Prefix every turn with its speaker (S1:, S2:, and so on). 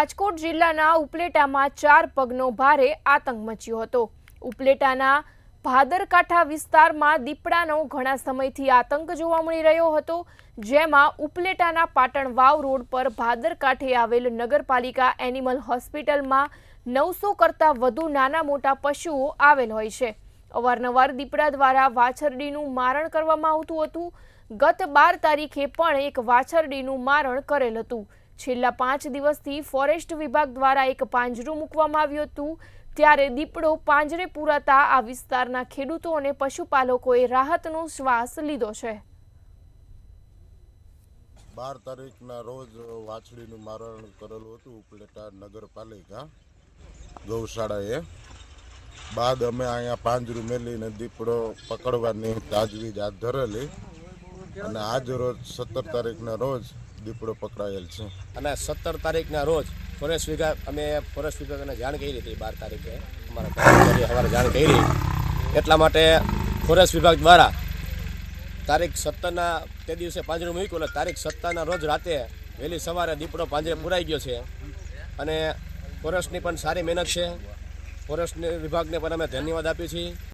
S1: રાજકોટ જિલ્લાના ઉપલેટામાં 4 પગનો ભારે આતંક મચ્યો હતો। ઉપલેટાના ભાદરકાંઠા વિસ્તારમાં દીપડાનો ઘણા સમયથી આતંક જોવા મળી રહ્યો હતો, જેમાં ઉપલેટાના પાટણ વાવ રોડ પર ભાદરકાંઠે આવેલ નગરપાલિકા એનિમલ હોસ્પિટલમાં 900 કરતાં વધુ નાના મોટા પશુઓ આવેલ હોય છે। અવારનવાર દીપડા દ્વારા વાછરડીનું મારણ કરવામાં આવતું હતું। ગત 12 તારીખે પણ એક વાછરડીનું મારણ કરેલ હતું। છેલ્લા 5 દિવસથી ફોરેસ્ટ વિભાગ દ્વારા એક પાંજરું મૂકવામાં આવ્યું હતું, ત્યારે દીપડો પાંજરે પૂરાતા આ વિસ્તારના ખેડૂતો અને પશુપાલકોએ રાહતનો શ્વાસ લીધો છે।
S2: 12 તારીખના રોજ વાછડીનું મારણ કરેલું હતું ઉપલેટા નગરપાલિકા ગૌશાળાએ। બાદ અમે અહીંયા પાંજરું મેલીને દીપડો પકડવાની તાજવીજ હાથ ધરેલી અને આજ રોજ 17 તારીખના રોજ દીપડો પકડાયેલ છે।
S3: અને 17 તારીખના રોજ ફોરેસ્ટ વિભાગને જાણ કરી હતી। 12 તારીખે અમારા કર્મચારીએ સવારે જાણ કરી, એટલા માટે ફોરેસ્ટ વિભાગ દ્વારા તારીખ 17ના તે દિવસે પાંજરું મૂક્યું એટલે તારીખ 17ના રોજ રાતે વહેલી સવારે દીપડો પાંજરે પુરાઈ ગયો છે। અને ફોરેસ્ટની પણ સારી મહેનત છે। ફોરેસ્ટ વિભાગને પણ અમે ધન્યવાદ આપીએ છીએ।